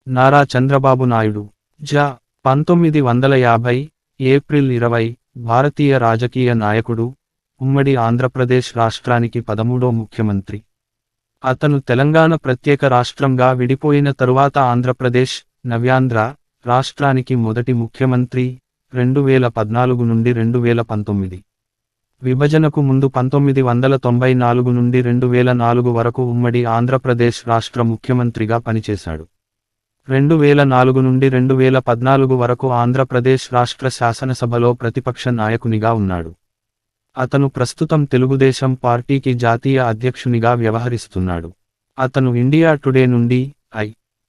నారా చంద్రబాబు నాయుడు జ 1950 ఏప్రిల్ 20 భారతీయ రాజకీయ నాయకుడు, ఉమ్మడి ఆంధ్రప్రదేశ్ రాష్ట్రానికి 13వ ముఖ్యమంత్రి. అతను తెలంగాణ ప్రత్యేక రాష్ట్రంగా విడిపోయిన తరువాత ఆంధ్రప్రదేశ్, నవ్యాంధ్ర రాష్ట్రానికి మొదటి ముఖ్యమంత్రి 2014 నుండి 2019. విభజనకు ముందు 1994 నుండి 2004 వరకు ఉమ్మడి ఆంధ్రప్రదేశ్ రాష్ట్ర ముఖ్యమంత్రిగా పనిచేశాడు. 2004 నుండి 2014 వరకు ఆంధ్రప్రదేశ్ రాష్ట్ర శాసనసభలో ప్రతిపక్ష నాయకునిగా ఉన్నాడు. అతను ప్రస్తుతం తెలుగుదేశం పార్టీకి జాతీయ అధ్యక్షునిగా వ్యవహరిస్తున్నాడు. అతను ఇండియా టుడే నుండి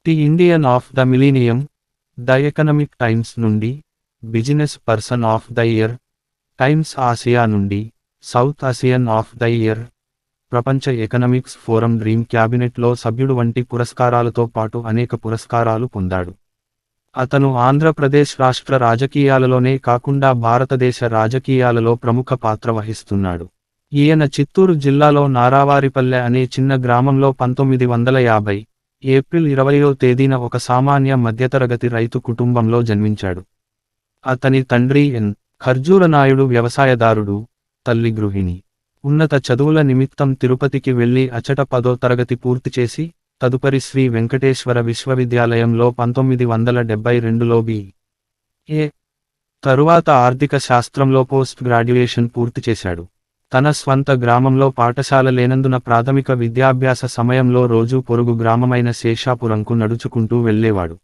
the Indian of the millennium, the Economic Times నుండి business person of the year, Times Asia నుండి South Asian of the year, ప్రపంచ ఎకనమిక్స్ ఫోరం డ్రీమ్ క్యాబినెట్లో సభ్యుడు వంటి పురస్కారాలతో పాటు అనేక పురస్కారాలు పొందాడు. అతను ఆంధ్రప్రదేశ్ రాష్ట్ర రాజకీయాలలోనే కాకుండా భారతదేశ రాజకీయాలలో ప్రముఖ పాత్ర వహిస్తున్నాడు. ఈయన చిత్తూరు జిల్లాలో నారావారిపల్లె అనే చిన్న గ్రామంలో 1950 ఏప్రిల్ 20వ తేదీన ఒక సామాన్య మధ్యతరగతి రైతు కుటుంబంలో జన్మించాడు. అతని తండ్రి ఎన్. ఖర్జూర నాయుడు వ్యవసాయదారుడు, తల్లి గృహిణి. ఉన్నత చదువుల నిమిత్తం తిరుపతికి వెళ్లి అచట 10వ తరగతి పూర్తి చేసి, తదుపరి శ్రీ వెంకటేశ్వర విశ్వవిద్యాలయంలో 1972లో బి.ఏ. తరువాత ఆర్థిక శాస్త్రంలో పోస్ట్ గ్రాడ్యుయేషన్ పూర్తి చేశాడు. తన స్వంత గ్రామంలో పాఠశాల లేనందున ప్రాథమిక విద్యాభ్యాస సమయంలో రోజూ పొరుగు గ్రామమైన శేషాపురంకు నడుచుకుంటూ వెళ్లేవాడు.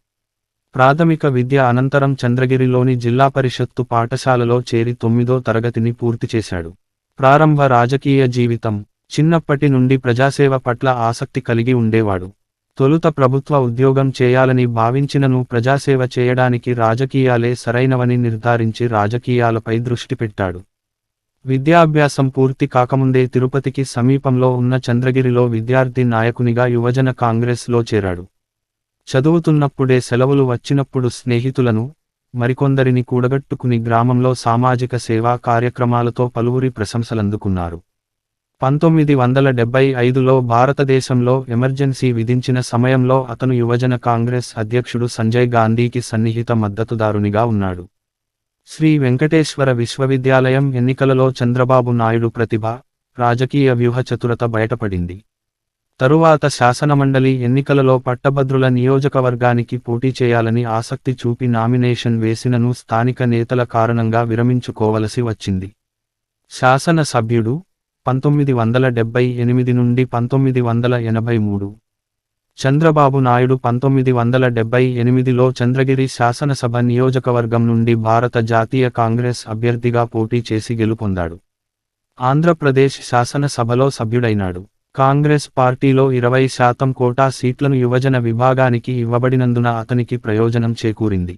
ప్రాథమిక విద్య అనంతరం చంద్రగిరిలోని జిల్లా పరిషత్తు పాఠశాలలో చేరి 9వ తరగతిని పూర్తి చేశాడు. ప్రారంభ రాజకీయ జీవితం. చిన్నప్పటి నుండి ప్రజాసేవ పట్ల ఆసక్తి కలిగి ఉండేవాడు. తొలుత ప్రభుత్వ ఉద్యోగం చేయాలని భావించినను ప్రజాసేవ చేయడానికి రాజకీయాలే సరైనవని నిర్ధారించి రాజకీయాలపై దృష్టి పెట్టాడు. విద్యాభ్యాసం పూర్తి కాకముందే తిరుపతికి సమీపంలో ఉన్న చంద్రగిరిలో విద్యార్థి నాయకునిగా యువజన కాంగ్రెస్లో చేరాడు. చదువుతున్నప్పుడే సెలవులు వచ్చినప్పుడు స్నేహితులను, మరికొందరిని కూడగట్టుకుని గ్రామంలో సామాజిక సేవా కార్యక్రమాలతో పలువురి ప్రశంసలందుకున్నారు. 1975లో భారతదేశంలో ఎమర్జెన్సీ విధించిన సమయంలో అతను యువజన కాంగ్రెస్ అధ్యక్షుడు సంజయ్ గాంధీకి సన్నిహిత మద్దతుదారునిగా ఉన్నాడు. శ్రీ వెంకటేశ్వర విశ్వవిద్యాలయం ఎన్నికలలో చంద్రబాబు నాయుడు ప్రతిభ, రాజకీయ వ్యూహ చతురత బయటపడింది. తరువాత శాసనమండలి ఎన్నికలలో పట్టభద్రుల నియోజకవర్గానికి పోటీ చేయాలని ఆసక్తి చూపి నామినేషన్ వేసినను స్థానిక నేతల కారణంగా విరమించుకోవలసి వచ్చింది. శాసన సభ్యుడు 1978 నుండి 1983. చంద్రబాబు నాయుడు 1978లో చంద్రగిరి శాసనసభ నియోజకవర్గం నుండి భారత జాతీయ కాంగ్రెస్ అభ్యర్థిగా పోటీ చేసి గెలుపొందాడు. ఆంధ్రప్రదేశ్ శాసనసభలో సభ్యుడైనాడు. కాంగ్రెస్ పార్టీలో 20% కోటా సీట్లను యువజన విభాగానికి ఇవ్వబడినందున అతనికి ప్రయోజనం చేకూరింది.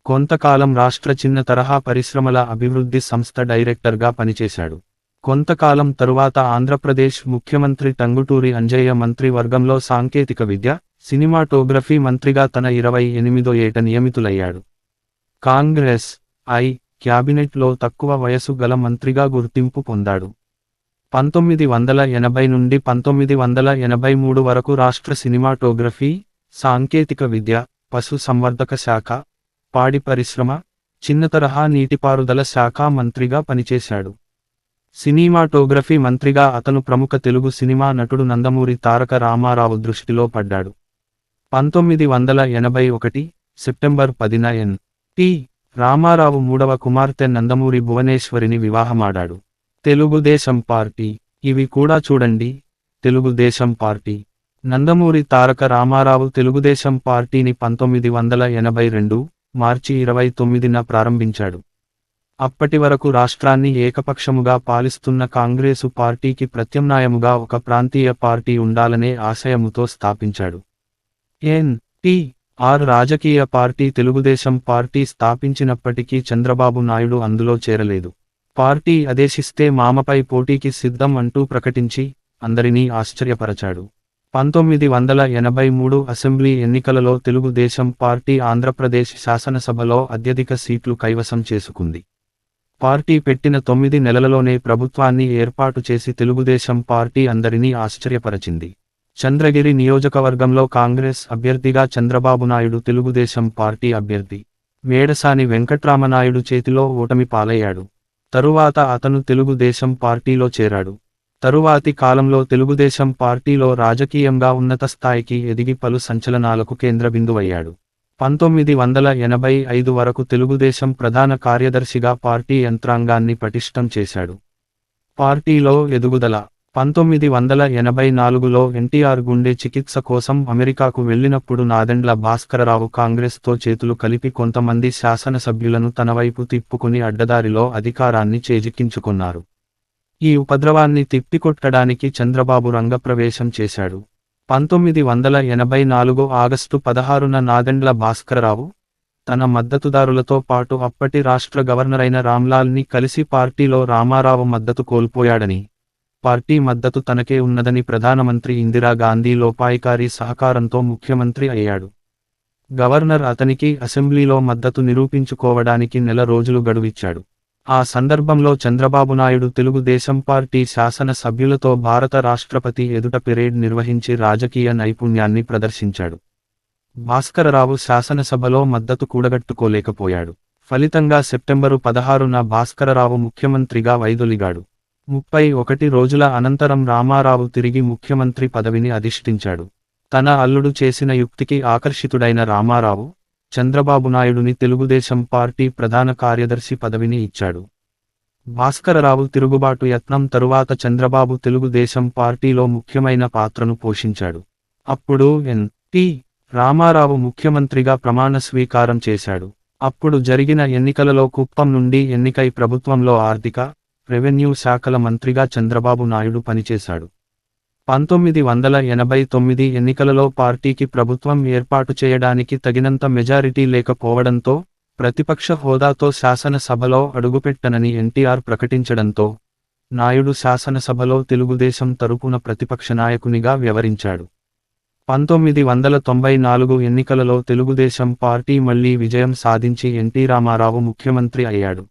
కొంతకాలం రాష్ట్ర చిన్న తరహా పరిశ్రమల అభివృద్ధి సంస్థ డైరెక్టర్గా పనిచేశాడు. కొంతకాలం తరువాత ఆంధ్రప్రదేశ్ ముఖ్యమంత్రి టంగుటూరి అంజయ్య మంత్రివర్గంలో సాంకేతిక విద్య, సినిమాటోగ్రఫీ మంత్రిగా తన 28వ ఏట నియమితులయ్యాడు. కాంగ్రెస్ క్యాబినెట్లో తక్కువ వయసు గల మంత్రిగా గుర్తింపు పొందాడు. 1980 నుండి 1983 వరకు రాష్ట్ర సినిమాటోగ్రఫీ, సాంకేతిక విద్య, పశు సంవర్ధక శాఖ, పాడి పరిశ్రమ, చిన్న తరహా నీటిపారుదల శాఖ మంత్రిగా పనిచేశాడు. సినిమాటోగ్రఫీ మంత్రిగా అతను ప్రముఖ తెలుగు సినిమా నటుడు నందమూరి తారక రామారావు దృష్టిలో పడ్డాడు. 1981 సెప్టెంబర్ 10న ఎన్.టి. రామారావు 3వ కుమార్తె నందమూరి భువనేశ్వరిని వివాహమాడాడు. తెలుగుదేశం పార్టీ. ఇవి కూడా చూడండి. తెలుగుదేశం పార్టీ. నందమూరి తారక రామారావు తెలుగుదేశం పార్టీని 1982 మార్చి 29న ప్రారంభించాడు. అప్పటి వరకు రాష్ట్రాన్ని ఏకపక్షముగా పాలిస్తున్న కాంగ్రెసు పార్టీకి ప్రత్యామ్నాయముగా ఒక ప్రాంతీయ పార్టీ ఉండాలనే ఆశయముతో స్థాపించాడు. ఎన్.టి.ఆర్. రాజకీయ పార్టీ తెలుగుదేశం పార్టీ స్థాపించినప్పటికీ చంద్రబాబు నాయుడు అందులో చేరలేదు. పార్టీ ఆదేశిస్తే మామపై పోటీకి సిద్ధం అంటూ ప్రకటించి అందరినీ ఆశ్చర్యపరచాడు. 1983 అసెంబ్లీ ఎన్నికలలో తెలుగుదేశం పార్టీ ఆంధ్రప్రదేశ్ శాసనసభలో అత్యధిక సీట్లు కైవసం చేసుకుంది. పార్టీ పెట్టిన 9 నెలలలోనే ప్రభుత్వాన్ని ఏర్పాటు చేసి తెలుగుదేశం పార్టీ అందరినీ ఆశ్చర్యపరచింది. చంద్రగిరి నియోజకవర్గంలో కాంగ్రెస్ అభ్యర్థిగా చంద్రబాబు నాయుడు తెలుగుదేశం పార్టీ అభ్యర్థి వేడసాని వెంకట్రామనాయుడు చేతిలో ఓటమి పాలయ్యాడు. తరువాత అతను తెలుగుదేశం పార్టీలో చేరాడు. తరువాతి కాలంలో తెలుగుదేశం పార్టీలో రాజకీయంగా ఉన్నత స్థాయికి ఎదిగి పలు సంచలనాలకు కేంద్రబిందువయ్యాడు. 1985 వరకు తెలుగుదేశం ప్రధాన కార్యదర్శిగా పార్టీ యంత్రాంగాన్ని పటిష్టం చేశాడు. పార్టీలో ఎదుగుదల 1984లో ఎన్టీఆర్ గుండె చికిత్స కోసం అమెరికాకు వెళ్లినప్పుడు నాదెండ్ల భాస్కరరావు కాంగ్రెస్తో చేతులు కలిపి కొంతమంది శాసనసభ్యులను తనవైపు తిప్పుకుని అడ్డదారిలో అధికారాన్ని చేజిక్కించుకున్నారు. ఈ ఉపద్రవాన్ని తిప్పికొట్టడానికి చంద్రబాబు రంగప్రవేశం చేశాడు. 1984 ఆగస్టు 16న నాదెండ్ల భాస్కరరావు తన మద్దతుదారులతో పాటు అప్పటి రాష్ట్ర గవర్నరైన రామ్లాల్ని కలిసి పార్టీలో రామారావు మద్దతు కోల్పోయాడని, పార్టీ మద్దతు తనకే ఉన్నదని ప్రధానమంత్రి ఇందిరాగాంధీ లోపాయికారీ సహకారంతో ముఖ్యమంత్రి అయ్యాడు. గవర్నర్ అతనికి అసెంబ్లీలో మద్దతు నిరూపించుకోవడానికి నెల రోజులు గడువిచ్చాడు. ఆ సందర్భంలో చంద్రబాబు నాయుడు తెలుగుదేశం పార్టీ శాసన సభ్యులతో భారత రాష్ట్రపతి ఎదుట పెరేడ్ నిర్వహించి రాజకీయ నైపుణ్యాన్ని ప్రదర్శించాడు. భాస్కరరావు శాసనసభలో మద్దతు కూడగట్టుకోలేకపోయాడు. ఫలితంగా సెప్టెంబరు 16న భాస్కరరావు ముఖ్యమంత్రిగా వైదొలిగాడు. 31 రోజుల అనంతరం రామారావు తిరిగి ముఖ్యమంత్రి పదవిని అధిష్ఠించాడు. తన అల్లుడు చేసిన యుక్తికి ఆకర్షితుడైన రామారావు చంద్రబాబు నాయుడుని తెలుగుదేశం పార్టీ ప్రధాన కార్యదర్శి పదవిని ఇచ్చాడు. భాస్కరరావు తిరుగుబాటు యత్నం తరువాత చంద్రబాబు తెలుగుదేశం పార్టీలో ముఖ్యమైన పాత్రను పోషించాడు. అప్పుడు ఎన్.టి. రామారావు ముఖ్యమంత్రిగా ప్రమాణ స్వీకారం చేశాడు. అప్పుడు జరిగిన ఎన్నికలలో కుప్పం నుండి ఎన్నికై ప్రభుత్వంలో ఆర్థిక, రెవెన్యూ శాఖల మంత్రిగా చంద్రబాబు నాయుడు పనిచేశాడు. 1989 ఎన్నికలలో పార్టీకి ప్రభుత్వం ఏర్పాటు చేయడానికి తగినంత మెజారిటీ లేకపోవడంతో, ప్రతిపక్ష హోదాతో శాసనసభలో అడుగుపెట్టనని ఎన్టీఆర్ ప్రకటించడంతో, నాయుడు శాసనసభలో తెలుగుదేశం తరపున ప్రతిపక్ష నాయకునిగా వ్యవహరించాడు. 1994 ఎన్నికలలో తెలుగుదేశం పార్టీ మళ్లీ విజయం సాధించి ఎన్టీ రామారావు ముఖ్యమంత్రి అయ్యాడు.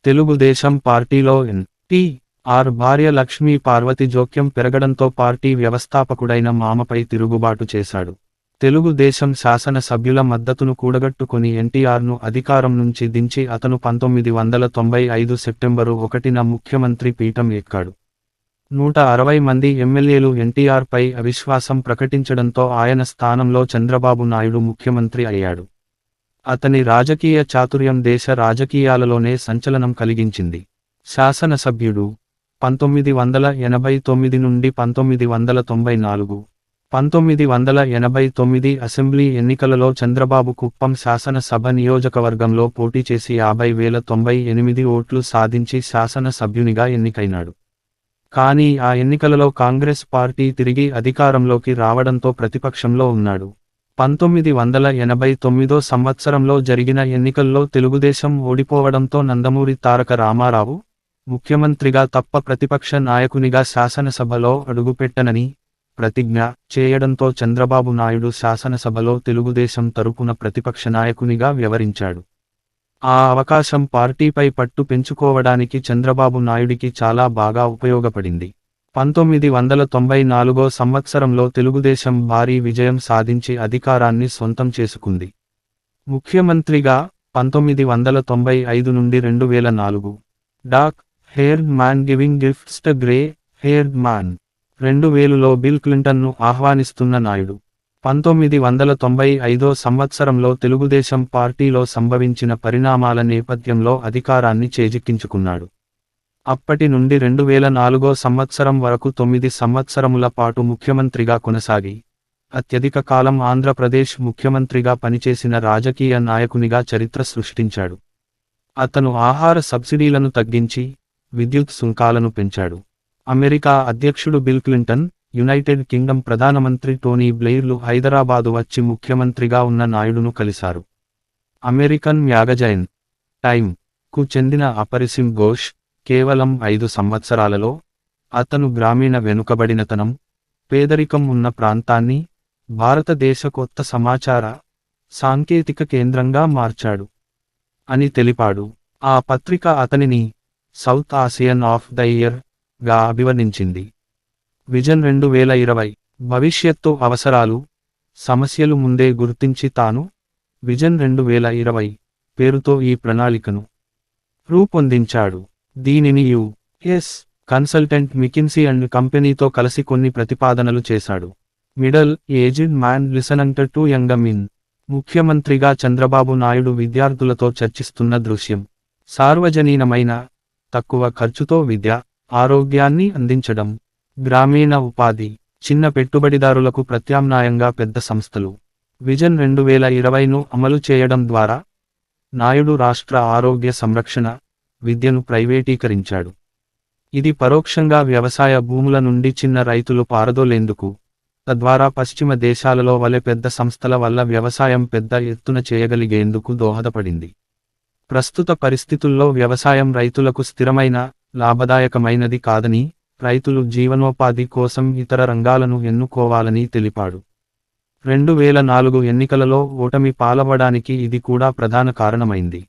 తెలుగుదేశం పార్టీలో ఎన్.టి.ఆర్ భార్య లక్ష్మీ పార్వతి జోక్యం పెరగడంతో పార్టీ వ్యవస్థాపకుడైన మామపై తిరుగుబాటు చేశాడు. తెలుగుదేశం శాసన సభ్యుల మద్దతును కూడగట్టుకుని ఎన్టీఆర్ను అధికారం నుంచి దించి అతను 1995 సెప్టెంబరు 1న ముఖ్యమంత్రి పీఠం ఎక్కాడు. 160 మంది ఎమ్మెల్యేలు ఎన్టీఆర్పై అవిశ్వాసం ప్రకటించడంతో ఆయన స్థానంలో చంద్రబాబు నాయుడు ముఖ్యమంత్రి అయ్యాడు. అతని రాజకీయ చాతుర్యం దేశ రాజకీయాలలోనే సంచలనం కలిగించింది. శాసనసభ్యుడు 1989 నుండి 1994. 1989 అసెంబ్లీ ఎన్నికలలో చంద్రబాబు కుప్పం శాసనసభ నియోజకవర్గంలో పోటీ చేసి 50,098 ఓట్లు సాధించి శాసన సభ్యునిగా ఎన్నికైనాడు. కానీ ఆ ఎన్నికలలో కాంగ్రెస్ పార్టీ తిరిగి అధికారంలోకి రావడంతో ప్రతిపక్షంలో ఉన్నాడు. 1989 సంవత్సరంలో జరిగిన ఎన్నికల్లో తెలుగుదేశం ఓడిపోవడంతో నందమూరి తారక రామారావు ముఖ్యమంత్రిగా తప్ప ప్రతిపక్ష నాయకునిగా శాసనసభలో అడుగుపెట్టనని ప్రతిజ్ఞ చేయడంతో చంద్రబాబు నాయుడు శాసనసభలో తెలుగుదేశం తరపున ప్రతిపక్ష నాయకునిగా వ్యవహరించాడు. ఆ అవకాశం పార్టీపై పట్టు పెంచుకోవడానికి చంద్రబాబు నాయుడికి చాలా బాగా ఉపయోగపడింది. 1994 సంవత్సరంలో తెలుగుదేశం భారీ విజయం సాధించి అధికారాన్ని సొంతం చేసుకుంది. ముఖ్యమంత్రిగా 1995 నుండి 2004. Dark haired man giving gifts to grey haired man. 2000లో బిల్ క్లింటన్ను ఆహ్వానిస్తున్న నాయుడు 1995 సంవత్సరంలో తెలుగుదేశం పార్టీలో సంభవించిన పరిణామాల నేపథ్యంలో అధికారాన్ని చేజిక్కించుకున్నాడు. అప్పటి నుండి 2004 సంవత్సరం వరకు 9 సంవత్సరముల పాటు ముఖ్యమంత్రిగా కొనసాగి, అత్యధిక కాలం ఆంధ్రప్రదేశ్ ముఖ్యమంత్రిగా పనిచేసిన రాజకీయ నాయకునిగా చరిత్ర సృష్టించాడు. అతను ఆహార సబ్సిడీలను తగ్గించి, విద్యుత్ సుంకాలను పెంచాడు. అమెరికా అధ్యక్షుడు బిల్ క్లింటన్, యునైటెడ్ కింగ్డమ్ ప్రధానమంత్రి టోనీ బ్లెయిర్లు హైదరాబాదు వచ్చి ముఖ్యమంత్రిగా ఉన్న నాయుడును కలిశారు. అమెరికన్ మ్యాగజైన్ టైమ్.కు చెందిన అపరిసిమ్ ఘోష్ కేవలం 5 సంవత్సరాలలో అతను గ్రామీణ వెనుకబడినతనం, పేదరికం ఉన్న ప్రాంతాన్ని భారతదేశ కొత్త సమాచార, సాంకేతిక కేంద్రంగా మార్చాడు అని తెలిపాడు. ఆ పత్రిక అతనిని south Asian of the year గా అభివర్ణించింది. విజన్ 2020 భవిష్యత్తు అవసరాలు, సమస్యలు ముందే గుర్తించి తాను విజన్ 2020 పేరుతో ఈ ప్రణాళికను రూపొందించాడు. దీనిని యు.ఎస్. కన్సల్టెంట్ మికిన్సీ అండ్ కంపెనీతో కలిసి కొన్ని ప్రతిపాదనలు చేశాడు. Middle aged man listening to young men. ముఖ్యమంత్రిగా చంద్రబాబు నాయుడు విద్యార్థులతో చర్చిస్తున్న దృశ్యం. సార్వజనీనమైన, తక్కువ ఖర్చుతో విద్య, ఆరోగ్యాన్ని అందించడం, గ్రామీణ ఉపాధి, చిన్న పెట్టుబడిదారులకు ప్రత్యామ్నాయంగా పెద్ద సంస్థలు. విజన్ 2020ను అమలు చేయడం ద్వారా నాయుడు రాష్ట్ర ఆరోగ్య సంరక్షణ, విద్యను ప్రైవేటీకరించాడు. ఇది పరోక్షంగా వ్యవసాయ భూముల నుండి చిన్న రైతులు పారదోలేందుకు, తద్వారా పశ్చిమ దేశాలలో వలె పెద్ద సంస్థల వల్ల వ్యవసాయం పెద్ద ఎత్తున చేయగలిగేందుకు దోహదపడింది. ప్రస్తుత పరిస్థితుల్లో వ్యవసాయం రైతులకు స్థిరమైన, లాభదాయకమైనది కాదని, రైతులు జీవనోపాధి కోసం ఇతర రంగాలను ఎన్నుకోవాలని తెలిపాడు. 2004 ఎన్నికలలో ఓటమి పాలవడానికి ఇది కూడా ప్రధాన కారణమైంది.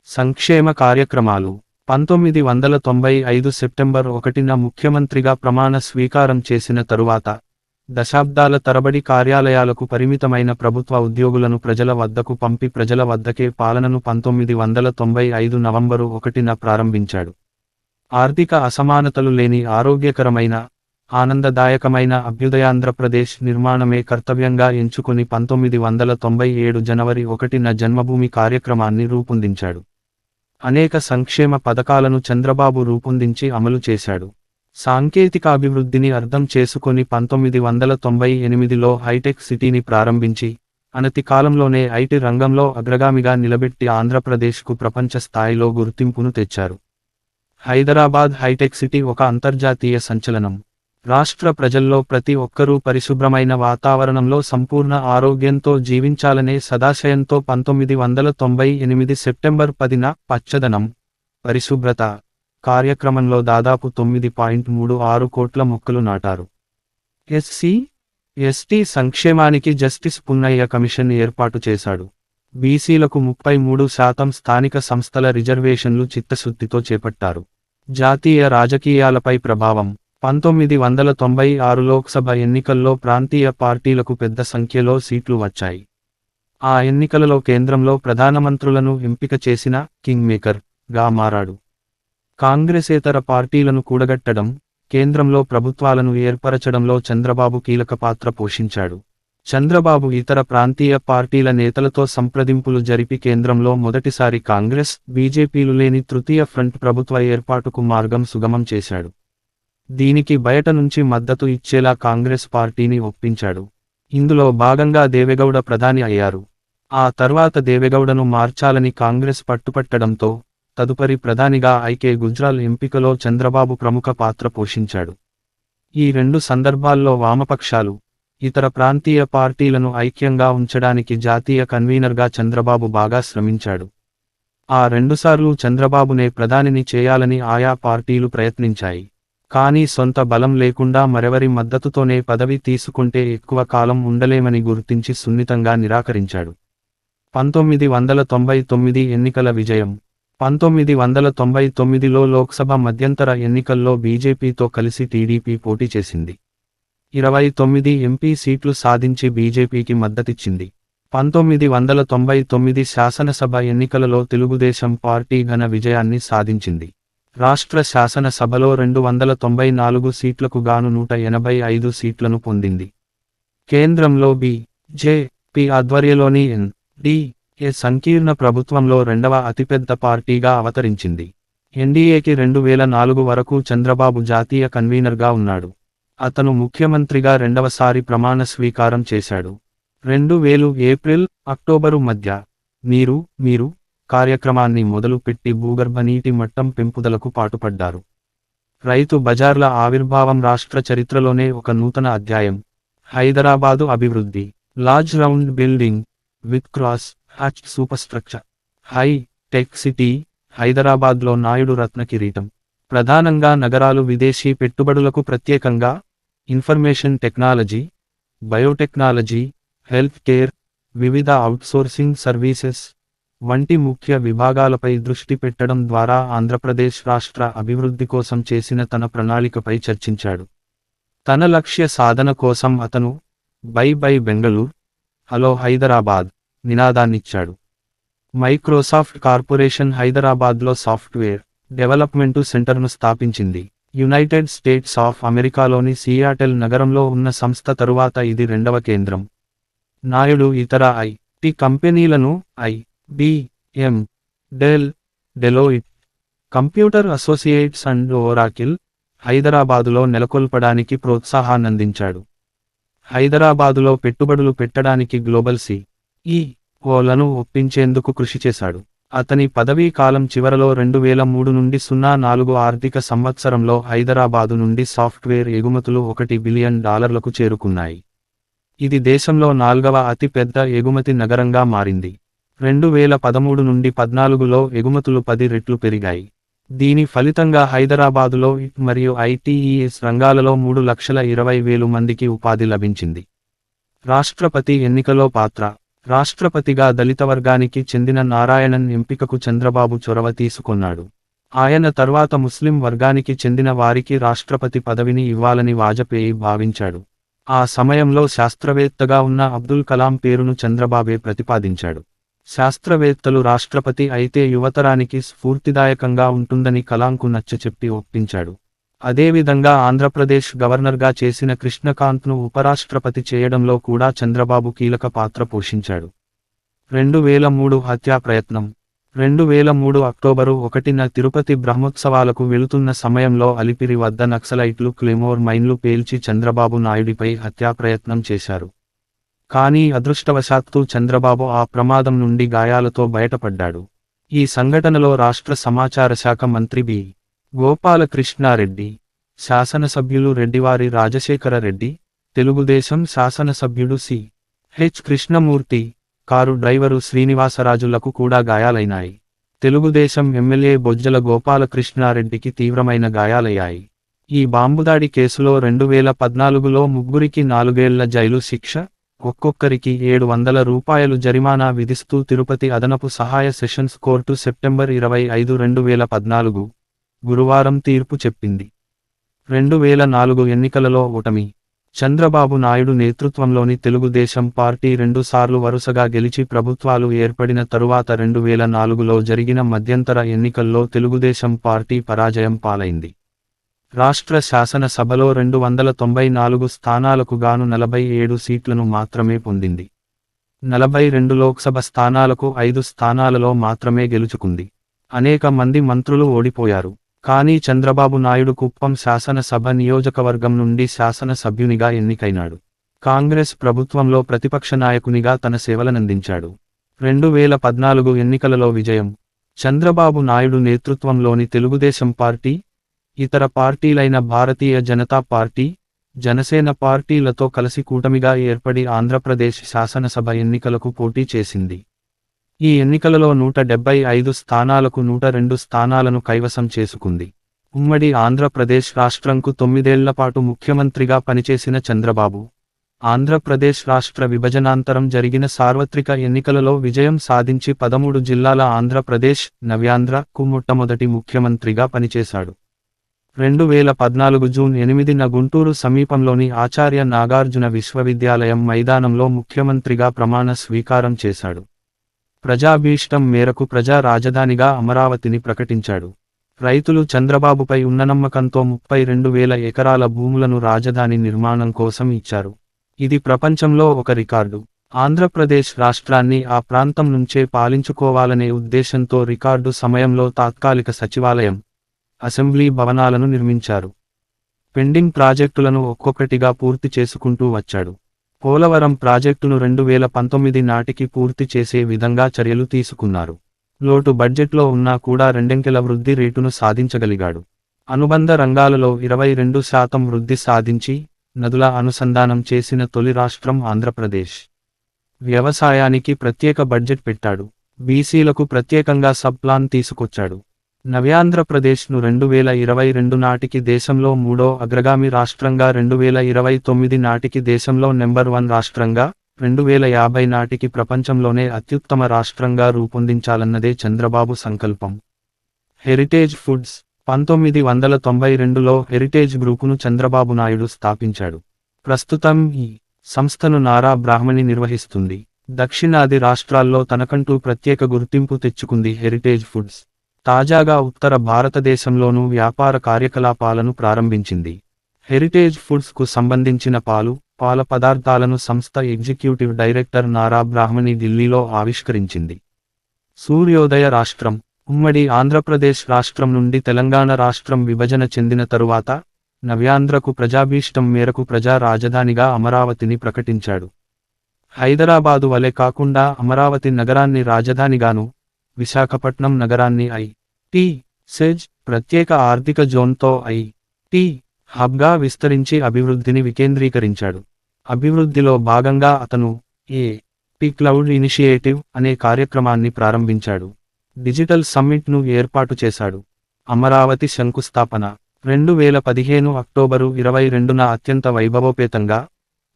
సంక్షేమ కార్యక్రమాలు. 1995 సెప్టెంబర్ 1న ముఖ్యమంత్రిగా ప్రమాణ స్వీకారం చేసిన తరువాత, దశాబ్దాల తరబడి కార్యాలయాలకు పరిమితమైన ప్రభుత్వ ఉద్యోగులను ప్రజల వద్దకు పంపి ప్రజల వద్దకే పాలనను 1995 నవంబరు 1న ప్రారంభించాడు. ఆర్థిక అసమానతలు లేని ఆరోగ్యకరమైన, ఆనందదాయకమైన అభ్యుదయాంధ్రప్రదేశ్ నిర్మాణమే కర్తవ్యంగా ఎంచుకొని 1997 జనవరి 1న జన్మభూమి కార్యక్రమాన్ని రూపొందించాడు. అనేక సంక్షేమ పథకాలను చంద్రబాబు రూపొందించి అమలు చేశాడు. సాంకేతికాభివృద్ధిని అర్థం చేసుకొని 1998లో హైటెక్ సిటీని ప్రారంభించి, అనతి కాలంలోనే ఐటీ రంగంలో అగ్రగామిగా నిలబెట్టి ఆంధ్రప్రదేశ్కు ప్రపంచ స్థాయిలో గుర్తింపును తెచ్చారు. హైదరాబాద్ హైటెక్ సిటీ ఒక అంతర్జాతీయ సంచలనం. రాష్ట్ర ప్రజల్లో ప్రతి ఒక్కరూ పరిశుభ్రమైన వాతావరణంలో సంపూర్ణ ఆరోగ్యంతో జీవించాలనే సదాశయంతో 1998 సెప్టెంబర్ 10న పచ్చదనం, పరిశుభ్రత కార్యక్రమంలో దాదాపు 9.36 కోట్ల మొక్కలు నాటారు. ఎస్సీ, ఎస్టీ సంక్షేమానికి జస్టిస్ పున్నయ్య కమిషన్ ఏర్పాటు చేశాడు. బీసీలకు 33% స్థానిక సంస్థల రిజర్వేషన్లు చిత్తశుద్ధితో చేపట్టారు. జాతీయ రాజకీయాలపై ప్రభావం. 1996 లోక్సభ ఎన్నికల్లో ప్రాంతీయ పార్టీలకు పెద్ద సంఖ్యలో సీట్లు వచ్చాయి. ఆ ఎన్నికలలో కేంద్రంలో ప్రధానమంత్రులను ఎంపిక చేసిన కింగ్ మేకర్ గా మారాడు. కాంగ్రెసేతర పార్టీలను కూడగట్టడం, కేంద్రంలో ప్రభుత్వాలను ఏర్పరచడంలో చంద్రబాబు కీలక పాత్ర పోషించాడు. చంద్రబాబు ఇతర ప్రాంతీయ పార్టీల నేతలతో సంప్రదింపులు జరిపి కేంద్రంలో మొదటిసారి కాంగ్రెస్, బీజేపీలు లేని తృతీయ ఫ్రంట్ ప్రభుత్వ ఏర్పాటుకు మార్గం సుగమం చేశాడు. దీనికి బయట నుంచి మద్దతు ఇచ్చేలా కాంగ్రెస్ పార్టీని ఒప్పించాడు. ఇందులో భాగంగా దేవెగౌడ ప్రధాని అయ్యారు. ఆ తర్వాత దేవెగౌడను మార్చాలని కాంగ్రెస్ పట్టుపట్టడంతో, తదుపరి ప్రధానిగా ఐకే గుజ్రాల్ ఎంపికలో చంద్రబాబు ప్రముఖ పాత్ర పోషించాడు. ఈ రెండు సందర్భాల్లో వామపక్షాలు, ఇతర ప్రాంతీయ పార్టీలను ఐక్యంగా ఉంచడానికి జాతీయ కన్వీనర్గా చంద్రబాబు బాగా శ్రమించాడు. ఆ రెండుసార్లు చంద్రబాబునే ప్రధానిని చేయాలని ఆయా పార్టీలు ప్రయత్నించాయి. కానీ సొంత బలం లేకుండా మరెవరి మద్దతుతోనే పదవి తీసుకుంటే ఎక్కువ కాలం ఉండలేమని గుర్తించి సున్నితంగా నిరాకరించాడు. 1999 ఎన్నికల విజయం. 1999లో లోక్సభ మధ్యంతర ఎన్నికల్లో బీజేపీతో కలిసి టీడీపీ పోటీ చేసింది. 29 ఎంపీ సీట్లు సాధించి బీజేపీకి మద్దతిచ్చింది. 1999 శాసనసభ ఎన్నికలలో తెలుగుదేశం పార్టీ ఘన విజయాన్ని సాధించింది. రాష్ట్ర శాసనసభలో 294 సీట్లకు గాను 185 సీట్లను పొందింది. కేంద్రంలో బీ.జే.పీ ఆధ్వర్యంలోని ఎన్.డీ.ఏ సంకీర్ణ ప్రభుత్వంలో రెండవ అతిపెద్ద పార్టీగా అవతరించింది. ఎన్డీఏకి 2004 వరకు చంద్రబాబు జాతీయ కన్వీనర్గా ఉన్నాడు. అతను ముఖ్యమంత్రిగా రెండవసారి ప్రమాణ స్వీకారం చేశాడు. 2000 ఏప్రిల్, అక్టోబరు మధ్య మీరు కార్యక్రమాన్ని మొదలుపెట్టి భూగర్భ నీటి మట్టం పెంపుదలకు పాటుపడ్డారు. రైతు బజార్ల ఆవిర్భావం రాష్ట్ర చరిత్రలోనే ఒక నూతన అధ్యాయం. హైదరాబాదు అభివృద్ధి. Large round building with cross hatched superstructure. Hi tech city. హైదరాబాద్లో నాయుడు రత్న కిరీటం. ప్రధానంగా నగరాలు విదేశీ పెట్టుబడులకు ప్రత్యేకంగా information technology, biotechnology, health care, వివిధ అవుట్సోర్సింగ్ సర్వీసెస్ వంటి ముఖ్య విభాగాలపై దృష్టి పెట్టడం ద్వారా ఆంధ్రప్రదేశ్ రాష్ట్ర అభివృద్ధి కోసం చేసిన తన ప్రణాళికపై చర్చించాడు. తన లక్ష్య సాధన కోసం అతను bye bye Bangalore, hello Hyderabad నినాదాన్నిచ్చాడు. మైక్రోసాఫ్ట్ కార్పొరేషన్ హైదరాబాద్లో సాఫ్ట్వేర్ డెవలప్మెంటు సెంటర్ను స్థాపించింది. యునైటెడ్ స్టేట్స్ ఆఫ్ అమెరికాలోని సియాటెల్ నగరంలో ఉన్న సంస్థ తరువాత ఇది రెండవ కేంద్రం. నాయుడు ఇతర ఐటి కంపెనీలను IBM, Dell, Deloitte, computer associates and Oracle హైదరాబాదులో నెలకొల్పడానికి ప్రోత్సాహాన్నందించాడు. హైదరాబాదులో పెట్టుబడులు పెట్టడానికి గ్లోబల్ CEO లను ఒప్పించేందుకు కృషి చేశాడు. అతని పదవీ కాలం చివరలో 2003 నుండి 04 ఆర్థిక సంవత్సరంలో హైదరాబాదు నుండి సాఫ్ట్వేర్ ఎగుమతులు $1 బిలియన్ చేరుకున్నాయి. ఇది దేశంలో 4వ అతి పెద్ద ఎగుమతి నగరంగా మారింది. 2013 నుండి 14లో ఎగుమతులు 10 రెట్లు పెరిగాయి. దీని ఫలితంగా హైదరాబాదులో IT మరియు ITES రంగాలలో 3,20,000 మందికి ఉపాధి లభించింది. రాష్ట్రపతి ఎన్నికలో పాత్ర. రాష్ట్రపతిగా దళిత వర్గానికి చెందిన నారాయణన్ ఎంపికకు చంద్రబాబు చొరవ తీసుకొన్నాడు. ఆయన తర్వాత ముస్లిం వర్గానికి చెందిన వారికి రాష్ట్రపతి పదవిని ఇవ్వాలని వాజపేయి భావించాడు. ఆ సమయంలో శాస్త్రవేత్తగా ఉన్న అబ్దుల్ కలాం పేరును చంద్రబాబే ప్రతిపాదించాడు. శాస్త్రవేత్తలు రాష్ట్రపతి అయితే యువతరానికి స్ఫూర్తిదాయకంగా ఉంటుందని కలాంకు నచ్చచెప్పి ఒప్పించాడు. అదేవిధంగా ఆంధ్రప్రదేశ్ గవర్నర్గా చేసిన కృష్ణకాంత్ను ఉపరాష్ట్రపతి చేయడంలో కూడా చంద్రబాబు కీలక పాత్ర పోషించాడు. 2003 హత్యా ప్రయత్నం. 2003 అక్టోబరు 1న తిరుపతి బ్రహ్మోత్సవాలకు వెళుతున్న సమయంలో అలిపిరి వద్ద నక్సలైట్లు క్లెమోర్ మైన్లు పేల్చి చంద్రబాబు నాయుడిపై హత్యా ప్రయత్నం చేశారు. కానీ అదృష్టవశాత్తు చంద్రబాబు ఆ ప్రమాదం నుండి గాయాలతో బయటపడ్డాడు. ఈ సంఘటనలో రాష్ట్ర సమాచార శాఖ మంత్రి బి. గోపాలకృష్ణారెడ్డి, శాసనసభ్యులు రెడ్డివారి రాజశేఖర రెడ్డి, తెలుగుదేశం శాసనసభ్యుడు C.H. కృష్ణమూర్తి, కారు డ్రైవరు శ్రీనివాసరాజులకు కూడా గాయాలైనాయి. తెలుగుదేశం ఎమ్మెల్యే బొజ్జల గోపాలకృష్ణారెడ్డికి తీవ్రమైన గాయాలయ్యాయి. ఈ బాంబుదాడి కేసులో 2014లో ముగ్గురికి 4 ఏళ్ల జైలు శిక్ష, ఒక్కొక్కరికి ₹700 జరిమానా విధిస్తూ తిరుపతి అదనపు సహాయ సెషన్స్ కోర్టు సెప్టెంబర్ 25, 2014 గురువారం తీర్పు చెప్పింది. 2004 ఎన్నికలలో ఓటమి. చంద్రబాబు నాయుడు నేతృత్వంలోని తెలుగుదేశం పార్టీ 2 సార్లు వరుసగా గెలిచి ప్రభుత్వాలు ఏర్పడిన తరువాత 2004లో జరిగిన మధ్యంతర ఎన్నికల్లో తెలుగుదేశం పార్టీ పరాజయం పాలైంది. రాష్ట్ర శాసనసభలో 294 స్థానాలకు గాను 47 సీట్లను మాత్రమే పొందింది. 42 లోక్సభ స్థానాలకు 5 స్థానాలలో మాత్రమే గెలుచుకుంది. అనేక మంది మంత్రులు ఓడిపోయారు. కానీ చంద్రబాబు నాయుడు కుప్పం శాసనసభ నియోజకవర్గం నుండి శాసనసభ్యునిగా ఎన్నికైనాడు. కాంగ్రెస్ ప్రభుత్వంలో ప్రతిపక్ష నాయకునిగా తన సేవలనందించాడు. 2014 ఎన్నికలలో విజయం. చంద్రబాబు నాయుడు నేతృత్వంలోని తెలుగుదేశం పార్టీ, ఇతర పార్టీలైన భారతీయ జనతా పార్టీ, జనసేన పార్టీలతో కలిసి కూటమిగా ఏర్పడి ఆంధ్రప్రదేశ్ శాసనసభ ఎన్నికలకు పోటీ చేసింది. ఈ ఎన్నికలలో 175 స్థానాలకు 102 స్థానాలను కైవసం చేసుకుంది. ఉమ్మడి ఆంధ్రప్రదేశ్ రాష్ట్రంకు 9 ఏళ్లపాటు ముఖ్యమంత్రిగా పనిచేసిన చంద్రబాబు, ఆంధ్రప్రదేశ్ రాష్ట్ర విభజనాంతరం జరిగిన సార్వత్రిక ఎన్నికలలో విజయం సాధించి 13 జిల్లాల ఆంధ్రప్రదేశ్, నవ్యాంధ్రకు మొట్టమొదటి ముఖ్యమంత్రిగా పనిచేశాడు. 2014 జూన్ 8న గుంటూరు సమీపంలోని ఆచార్య నాగార్జున విశ్వవిద్యాలయం మైదానంలో ముఖ్యమంత్రిగా ప్రమాణ స్వీకారం చేశాడు. ప్రజాభీష్టం మేరకు ప్రజా రాజధానిగా అమరావతిని ప్రకటించాడు. రైతులు చంద్రబాబుపై ఉన్న నమ్మకంతో 32,000 ఎకరాల భూములను రాజధాని నిర్మాణం కోసం ఇచ్చారు. ఇది ప్రపంచంలో ఒక రికార్డు. ఆంధ్రప్రదేశ్ రాష్ట్రాన్ని ఆ ప్రాంతం నుంచే పాలించుకోవాలనే ఉద్దేశంతో రికార్డు సమయంలో తాత్కాలిక సచివాలయం, అసెంబ్లీ భవనాలను నిర్మించారు. పెండింగ్ ప్రాజెక్టులను ఒక్కొక్కటిగా పూర్తి చేసుకుంటూ వచ్చాడు. పోలవరం ప్రాజెక్టును 2019 నాటికి పూర్తి చేసే విధంగా చర్యలు తీసుకున్నారు. లోటు బడ్జెట్లో ఉన్నా కూడా రెండంకెల వృద్ధి రేటును సాధించగలిగాడు. అనుబంధ రంగాలలో 22% వృద్ధి సాధించి, నదుల అనుసంధానం చేసిన తొలి రాష్ట్రం ఆంధ్రప్రదేశ్. వ్యవసాయానికి ప్రత్యేక బడ్జెట్ పెట్టాడు. బీసీలకు ప్రత్యేకంగా సబ్ ప్లాన్ తీసుకొచ్చాడు. నవ్యాంధ్రప్రదేశ్ను 2022 నాటికి దేశంలో 3వ అగ్రగామి రాష్ట్రంగా, 2029 నాటికి దేశంలో నెంబర్ 1 రాష్ట్రంగా, 2050 నాటికి ప్రపంచంలోనే అత్యుత్తమ రాష్ట్రంగా రూపొందించాలన్నదే చంద్రబాబు సంకల్పం. హెరిటేజ్ ఫుడ్స్, 1992లో హెరిటేజ్ గ్రూపును చంద్రబాబు నాయుడు స్థాపించాడు. ప్రస్తుతం ఈ సంస్థను నారా బ్రాహ్మణి నిర్వహిస్తుంది. దక్షిణాది రాష్ట్రాల్లో తనకంటూ ప్రత్యేక గుర్తింపు తెచ్చుకుంది హెరిటేజ్ ఫుడ్స్. తాజాగా ఉత్తర భారతదేశంలోనూ వ్యాపార కార్యకలాపాలను ప్రారంభించింది. హెరిటేజ్ ఫుడ్స్కు సంబంధించిన పాల పదార్థాలను సంస్థ ఎగ్జిక్యూటివ్ డైరెక్టర్ నారా బ్రాహ్మణి ఢిల్లీలో ఆవిష్కరించింది. సూర్యోదయ రాష్ట్రం, ఉమ్మడి ఆంధ్రప్రదేశ్ రాష్ట్రం నుండి తెలంగాణ రాష్ట్రం విభజన చెందిన తరువాత నవ్యాంధ్రకు ప్రజాభీష్టం మేరకు ప్రజా రాజధానిగా అమరావతిని ప్రకటించాడు. హైదరాబాదు వలె కాకుండా అమరావతి నగరాన్ని రాజధానిగాను, విశాఖపట్నం నగరాన్ని సెజ్ ప్రత్యేక ఆర్థిక జోన్తో హబ్గా విస్తరించి అభివృద్ధిని వికేంద్రీకరించాడు. అభివృద్ధిలో భాగంగా అతను క్లౌడ్ ఇనిషియేటివ్ అనే కార్యక్రమాన్ని ప్రారంభించాడు. డిజిటల్ సమ్మిట్ను ఏర్పాటు చేశాడు. అమరావతి శంకుస్థాపన 2015 అక్టోబరు 22న అత్యంత వైభవోపేతంగా,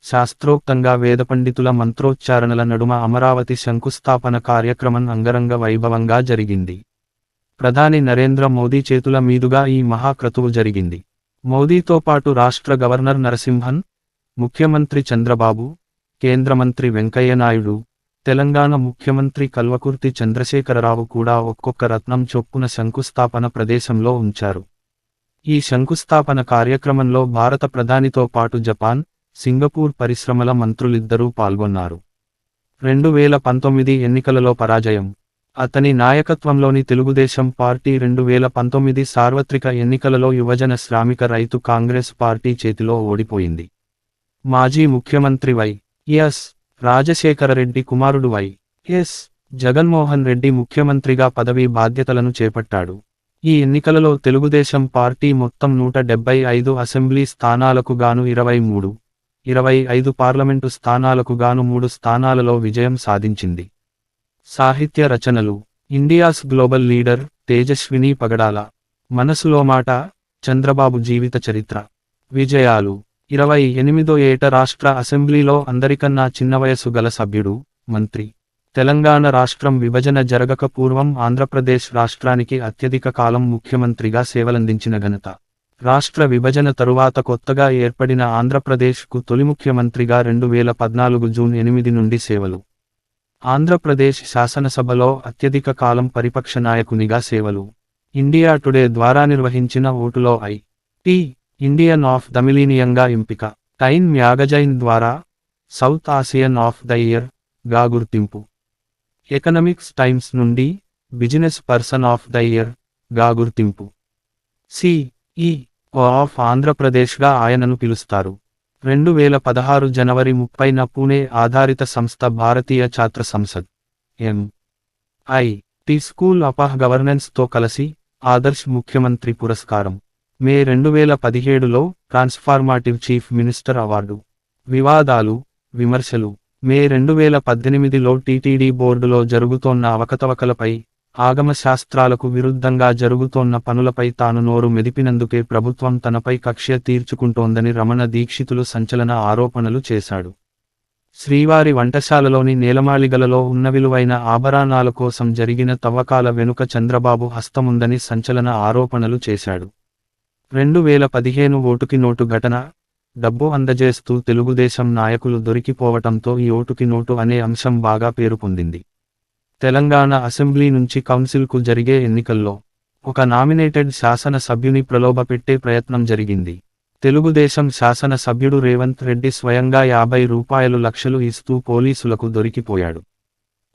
శాస్త్రోక్తంగా వేదపండితుల మంత్రోచ్చారణల నడుమ అమరావతి శంకుస్థాపన కార్యక్రమం అంగరంగ వైభవంగా జరిగింది. ప్రధాని నరేంద్ర మోదీ చేతుల మీదుగా ఈ మహాక్రతువు జరిగింది. మోదీతో పాటు రాష్ట్ర గవర్నర్ నరసింహన్, ముఖ్యమంత్రి చంద్రబాబు, కేంద్ర మంత్రి వెంకయ్యనాయుడు, తెలంగాణ ముఖ్యమంత్రి కల్వకుర్తి చంద్రశేఖరరావు కూడా ఒక్కొక్క రత్నం చొప్పున శంకుస్థాపన ప్రదేశంలో ఉంచారు. ఈ శంకుస్థాపన కార్యక్రమంలో భారత ప్రధానితో పాటు జపాన్, సింగపూర్ పరిశ్రమల మంత్రులిద్దరూ పాల్గొన్నారు. 2019 ఎన్నికలలో పరాజయం. అతని నాయకత్వంలోని తెలుగుదేశం పార్టీ 2019 సార్వత్రిక ఎన్నికలలో యువజన శ్రామిక రైతు కాంగ్రెస్ పార్టీ చేతిలో ఓడిపోయింది. మాజీ ముఖ్యమంత్రి వైఎస్ రాజశేఖరరెడ్డి కుమారుడు వైఎస్ జగన్మోహన్ రెడ్డి ముఖ్యమంత్రిగా పదవీ బాధ్యతలను చేపట్టాడు. ఈ ఎన్నికలలో తెలుగుదేశం పార్టీ మొత్తం 175 అసెంబ్లీ స్థానాలకు గాను 25 పార్లమెంటు స్థానాలకు గాను 3 స్థానాలలో విజయం సాధించింది. సాహిత్య రచనలు: ఇండియాస్ గ్లోబల్ లీడర్ తేజస్విని పగడాల, మనసులో మాట, చంద్రబాబు జీవిత చరిత్ర. విజయాలు: 28వ ఏట రాష్ట్ర అసెంబ్లీలో అందరికన్నా చిన్న వయసు గల సభ్యుడు, మంత్రి. తెలంగాణ రాష్ట్రం విభజన జరగక పూర్వం ఆంధ్రప్రదేశ్ రాష్ట్రానికి అత్యధిక కాలం ముఖ్యమంత్రిగా సేవలందించిన ఘనత. రాష్ట్ర విభజన తరువాత కొత్తగా ఏర్పడిన ఆంధ్రప్రదేశ్కు తొలి ముఖ్యమంత్రిగా 2014 జూన్ 8 నుండి సేవలు. ఆంధ్రప్రదేశ్ శాసనసభలో అత్యధిక కాలం పరిపక్ష నాయకునిగా సేవలు. ఇండియా టుడే ద్వారా నిర్వహించిన ఓటులో ఇండియన్ ఆఫ్ ద మిలీనియంగా ఎంపిక. టైమ్ మ్యాగజైన్ ద్వారా south Asian of the year గా గుర్తింపు. ఎకనమిక్స్ టైమ్స్ నుండి business person of the year గా గుర్తింపు. సిఇఓ ఆఫ్ ఆంధ్రప్రదేశ్గా ఆయనను పిలుస్తారు. 2016 జనవరి 30న పూణే ఆధారిత సంస్థ భారతీయ ఛాత్ర సంసద్ MIT స్కూల్ ఆఫ్ గవర్నెన్స్తో కలిసి ఆదర్శ్ ముఖ్యమంత్రి పురస్కారం. మే 2017లో ట్రాన్స్ఫార్మాటివ్ చీఫ్ మినిస్టర్ అవార్డు. వివాదాలు, విమర్శలు: మే 2018లో టీటీడీ బోర్డులో జరుగుతోన్న అవకతవకలపై, ఆగమశాస్త్రాలకు విరుద్ధంగా జరుగుతోన్న పనులపై తాను నోరు మెదిపినందుకే ప్రభుత్వం తనపై కక్ష తీర్చుకుంటోందని రమణ దీక్షితులు సంచలన ఆరోపణలు చేశాడు. శ్రీవారి వంటశాలలోని నేలమాళిగలలో ఉన్న విలువైన ఆభరణాల కోసం జరిగిన తవ్వకాల వెనుక చంద్రబాబు హస్తముందని సంచలన ఆరోపణలు చేశాడు. 2015 ఓటుకి నోటు ఘటన: డబ్బు అందజేస్తూ తెలుగుదేశం నాయకులు దొరికిపోవటంతో ఈ ఓటుకి నోటు అనే అంశం బాగా పేరు పొందింది. తెలంగాణ అసెంబ్లీ నుంచి కౌన్సిల్కు జరిగే ఎన్నికల్లో ఒక నామినేటెడ్ శాసన సభ్యుని ప్రలోభపెట్టే ప్రయత్నం జరిగింది. తెలుగుదేశం శాసన సభ్యుడు రేవంత్ రెడ్డి స్వయంగా 50 రూపాయలు లక్షలు ఇస్తూ పోలీసులకు దొరికిపోయాడు.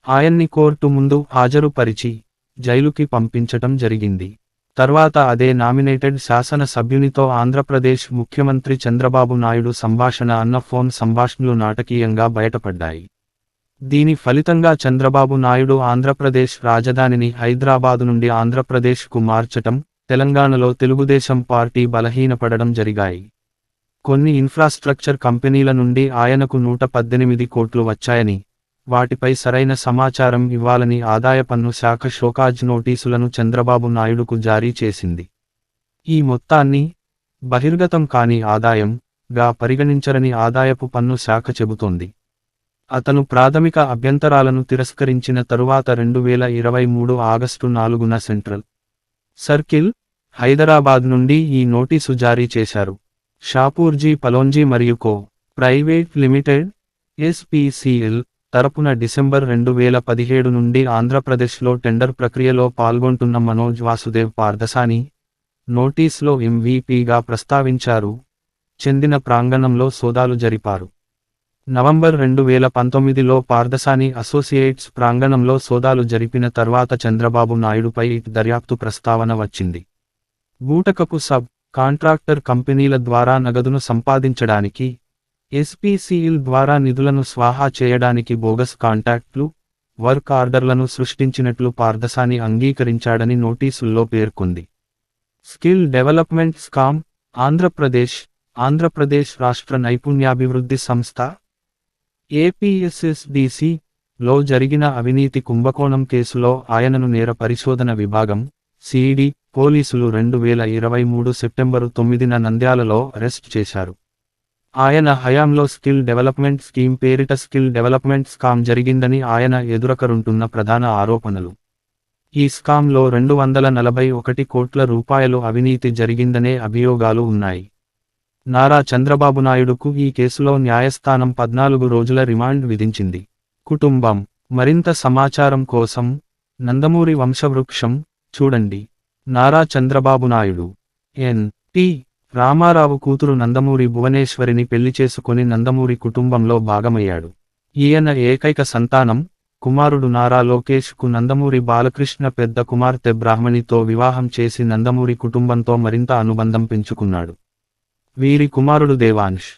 ఆయన్ని కోర్టు ముందు హాజరు పరిచి జైలుకి పంపించటం జరిగింది. తర్వాత అదే నామినేటెడ్ శాసన సభ్యునితో ఆంధ్రప్రదేశ్ ముఖ్యమంత్రి చంద్రబాబు నాయుడు సంభాషణ అన్న ఫోన్ సంభాషణలు నాటకీయంగా బయటపడ్డాయి. దీని ఫలితంగా చంద్రబాబు నాయుడు ఆంధ్రప్రదేశ్ రాజధానిని హైదరాబాదు నుండి ఆంధ్రప్రదేశ్కు మార్చటం, తెలంగాణలో తెలుగుదేశం పార్టీ బలహీనపడడం జరిగాయి. కొన్ని ఇన్ఫ్రాస్ట్రక్చర్ కంపెనీల నుండి ఆయనకు 118 కోట్లు వచ్చాయని, వాటిపై సరైన సమాచారం ఇవ్వాలని ఆదాయ పన్ను శాఖ షోకాజ్ నోటీసులను చంద్రబాబు నాయుడుకు జారీ చేసింది. ఈ మొత్తాన్ని బహిర్గతం కాని ఆదాయంగా పరిగణించరని ఆదాయపు పన్ను శాఖ చెబుతోంది. అతను ప్రాథమిక అభ్యంతరాలను తిరస్కరించిన తరువాత 2023 ఆగస్టు 4న సెంట్రల్ సర్కిల్ హైదరాబాద్ నుండి ఈ నోటీసు జారీ చేశారు. షాపూర్జీ పలోంజీ మరియు కో. ప్రైవేట్ లిమిటెడ్ ఎస్పీసీఎల్ తరపున డిసెంబర్ 2017 నుండి ఆంధ్రప్రదేశ్లో టెండర్ ప్రక్రియలో పాల్గొంటున్న మనోజ్ వాసుదేవ్ పార్థసాని నోటీస్లో ఎంవీపీగా ప్రస్తావించారు. చెందిన ప్రాంగణంలో సోదాలు జరిపారు. నవంబర్ 2019లో పార్థసాని అసోసియేట్స్ ప్రాంగణంలో సోదాలు జరిపిన తర్వాత చంద్రబాబు నాయుడుపై దర్యాప్తు ప్రస్తావన వచ్చింది. బూటకపు సబ్ కాంట్రాక్టర్ కంపెనీల ద్వారా నగదును సంపాదించడానికి, ఎస్పీసీఎల్ ద్వారా నిధులను స్వాహా చేయడానికి బోగస్ కాంట్రాక్ట్లు, వర్క్ ఆర్డర్లను సృష్టించినట్లు పార్థసాని అంగీకరించాడని నోటీసుల్లో పేర్కొంది. స్కిల్ డెవలప్మెంట్ స్కామ్ ఆంధ్రప్రదేశ్ రాష్ట్ర నైపుణ్యాభివృద్ధి సంస్థ ఏపీఎస్ఎస్డిసి లో జరిగిన అవినీతి కుంభకోణం కేసులో ఆయనను నేర పరిశోధన విభాగం సిఐడి పోలీసులు 2023 సెప్టెంబరు 9న నంద్యాలలో అరెస్ట్ చేశారు. ఆయన హయాంలో స్కిల్ డెవలప్మెంట్ స్కీమ్ పేరిట స్కిల్ డెవలప్మెంట్ స్కామ్ జరిగిందని ఆయన ఎదురకరుంటున్న ప్రధాన ఆరోపణలు. ఈ స్కామ్లో 241 కోట్ల రూపాయలు అవినీతి జరిగిందనే అభియోగాలు ఉన్నాయి. నారా చంద్రబాబు నాయుడుకు ఈ కేసులో న్యాయస్థానం 14 రోజుల రిమాండ్ విధించింది. కుటుంబం మరింత సమాచారం కోసం నందమూరి వంశవృక్షం చూడండి. నారా చంద్రబాబు నాయుడు ఎన్.టి. రామారావు కూతురు నందమూరి భువనేశ్వరిని పెళ్లి చేసుకొని నందమూరి కుటుంబంలో భాగమయ్యాడు. ఈయన ఏకైక సంతానం కుమారుడు నారా లోకేష్కు నందమూరి బాలకృష్ణ పెద్ద కుమార్తె బ్రాహ్మణితో వివాహం చేసి నందమూరి కుటుంబంతో మరింత అనుబంధం పెంచుకున్నాడు. వీరి కుమారుడు దేవాంశ్